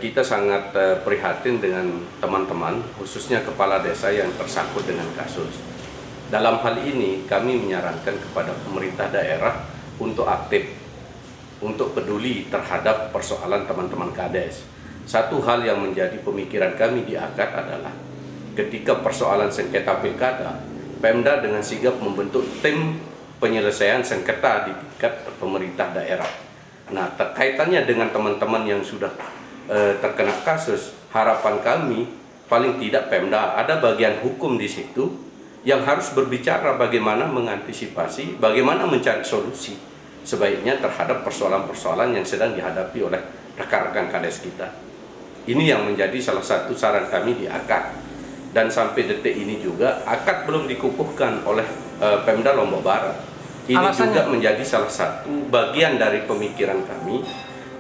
Kita sangat prihatin dengan teman-teman, khususnya kepala desa yang tersangkut dengan kasus. Dalam hal ini kami menyarankan kepada pemerintah daerah untuk aktif, untuk peduli terhadap persoalan teman-teman Kades. Satu hal yang menjadi pemikiran kami di AKAD adalah ketika persoalan sengketa pilkada, Pemda dengan sigap membentuk tim penyelesaian sengketa di tingkat pemerintah daerah. Nah, kaitannya dengan teman-teman yang sudah terkena kasus, harapan kami paling tidak Pemda ada bagian hukum di situ yang harus berbicara bagaimana mengantisipasi, bagaimana mencari solusi sebaiknya terhadap persoalan-persoalan yang sedang dihadapi oleh rekan-rekan Kades kita. Ini yang menjadi salah satu saran kami di AKAD. Dan sampai detik ini juga AKAD belum dikukuhkan oleh Pemda Lombok Barat. Ini alasannya juga menjadi salah satu bagian dari pemikiran kami,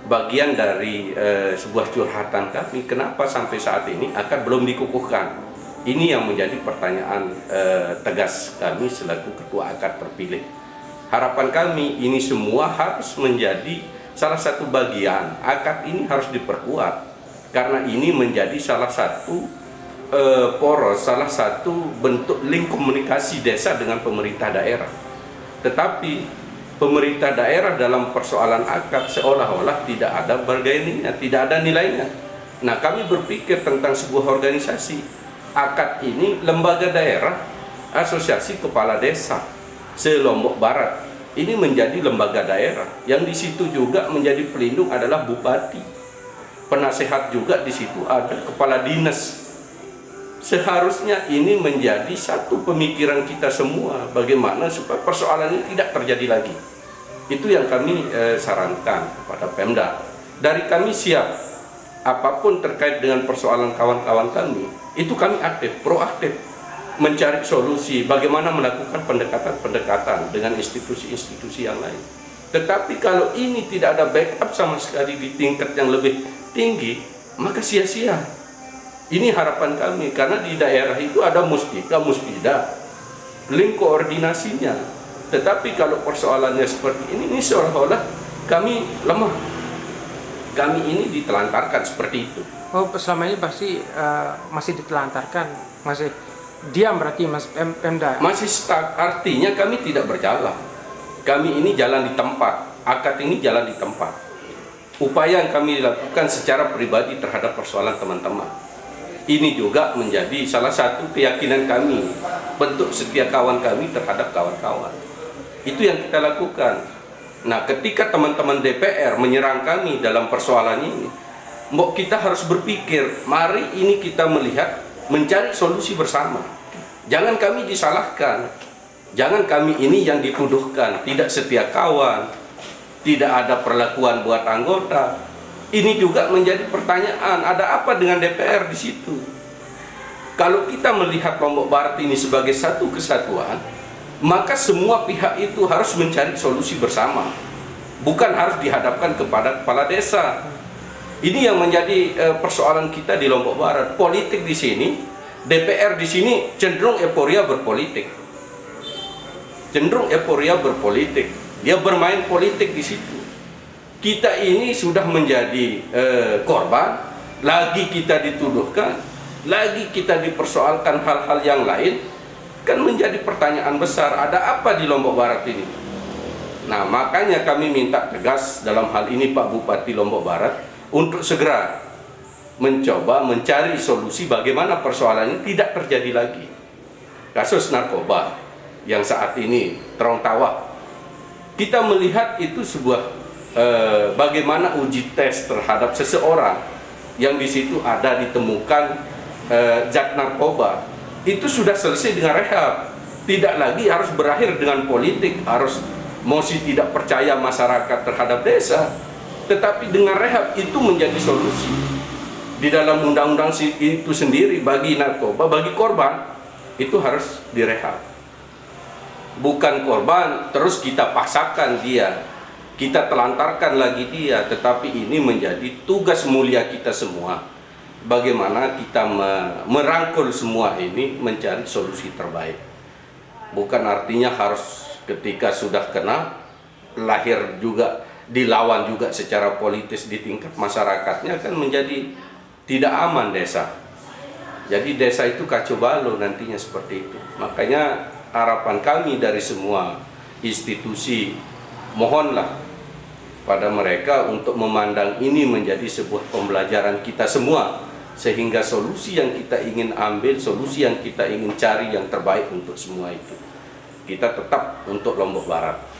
bagian dari sebuah curhatan kami, kenapa sampai saat ini AKAD belum dikukuhkan. Ini yang menjadi pertanyaan tegas kami selaku ketua AKAD terpilih. Harapan kami ini semua harus menjadi salah satu bagian. AKAD ini harus diperkuat karena ini menjadi salah satu poros, salah satu bentuk link komunikasi desa dengan pemerintah daerah. Tetapi pemerintah daerah dalam persoalan AKAD seolah-olah tidak ada bargainingnya, tidak ada nilainya. Nah, kami berpikir tentang sebuah organisasi. AKAD ini lembaga daerah, asosiasi kepala desa se-Lombok Barat. Ini menjadi lembaga daerah yang di situ juga menjadi pelindung adalah bupati. Penasehat juga di situ ada kepala dinas. Seharusnya ini menjadi satu pemikiran kita semua bagaimana supaya persoalan ini tidak terjadi lagi. Itu yang kami sarankan kepada Pemda. Dari kami siap apapun terkait dengan persoalan kawan-kawan kami, itu kami aktif, proaktif mencari solusi bagaimana melakukan pendekatan-pendekatan dengan institusi-institusi yang lain. Tetapi kalau ini tidak ada backup sama sekali di tingkat yang lebih tinggi, maka sia-sia. Ini harapan kami, karena di daerah itu ada muspika, muspida, link koordinasinya. Tetapi kalau persoalannya seperti ini seolah-olah kami lemah. Kami ini ditelantarkan seperti itu. Oh, selama ini pasti masih ditelantarkan, masih diam berarti Mas Pemda? Masih stuck, artinya kami tidak berjalan. Kami ini jalan di tempat, AKAD ini jalan di tempat. Upaya yang kami lakukan secara pribadi terhadap persoalan teman-teman. Ini juga menjadi salah satu keyakinan kami, bentuk setia kawan kami terhadap kawan-kawan. Itu yang kita lakukan. Nah, ketika teman-teman DPR menyerang kami dalam persoalan ini, kita harus berpikir, mari ini kita melihat, mencari solusi bersama. Jangan kami disalahkan, jangan kami ini yang dituduhkan, tidak setia kawan, tidak ada perlakuan buat anggota. Ini juga menjadi pertanyaan, ada apa dengan DPR di situ? Kalau kita melihat Lombok Barat ini sebagai satu kesatuan, maka semua pihak itu harus mencari solusi bersama. Bukan harus dihadapkan kepada kepala desa. Ini yang menjadi persoalan kita di Lombok Barat. Politik di sini, DPR di sini cenderung euforia berpolitik. Cenderung euforia berpolitik. Dia bermain politik di situ. Kita ini sudah menjadi korban, lagi kita dituduhkan, lagi kita dipersoalkan hal-hal yang lain, kan menjadi pertanyaan besar, ada apa di Lombok Barat ini? Nah, makanya kami minta tegas dalam hal ini Pak Bupati Lombok Barat untuk segera mencoba mencari solusi bagaimana persoalan ini tidak terjadi lagi. Kasus narkoba yang saat ini terong tawa, kita melihat itu sebuah bagaimana uji tes terhadap seseorang yang di situ ada ditemukan zat narkoba, itu sudah selesai dengan rehab, tidak lagi harus berakhir dengan politik, harus mosi tidak percaya masyarakat terhadap desa, tetapi dengan rehab itu menjadi solusi. Di dalam undang-undang itu sendiri bagi narkoba, bagi korban itu harus direhab, bukan korban terus kita paksakan dia, kita telantarkan lagi dia. Tetapi ini menjadi tugas mulia kita semua, bagaimana kita merangkul semua ini mencari solusi terbaik. Bukan artinya harus ketika sudah kena lahir juga dilawan juga secara politis di tingkat masyarakatnya, kan menjadi tidak aman desa. Jadi desa itu kacau balau nantinya seperti itu. Makanya harapan kami dari semua institusi, mohonlah pada mereka untuk memandang ini menjadi sebuah pembelajaran kita semua, sehingga solusi yang kita ingin ambil, solusi yang kita ingin cari yang terbaik untuk semua itu, kita tetap untuk Lombok Barat.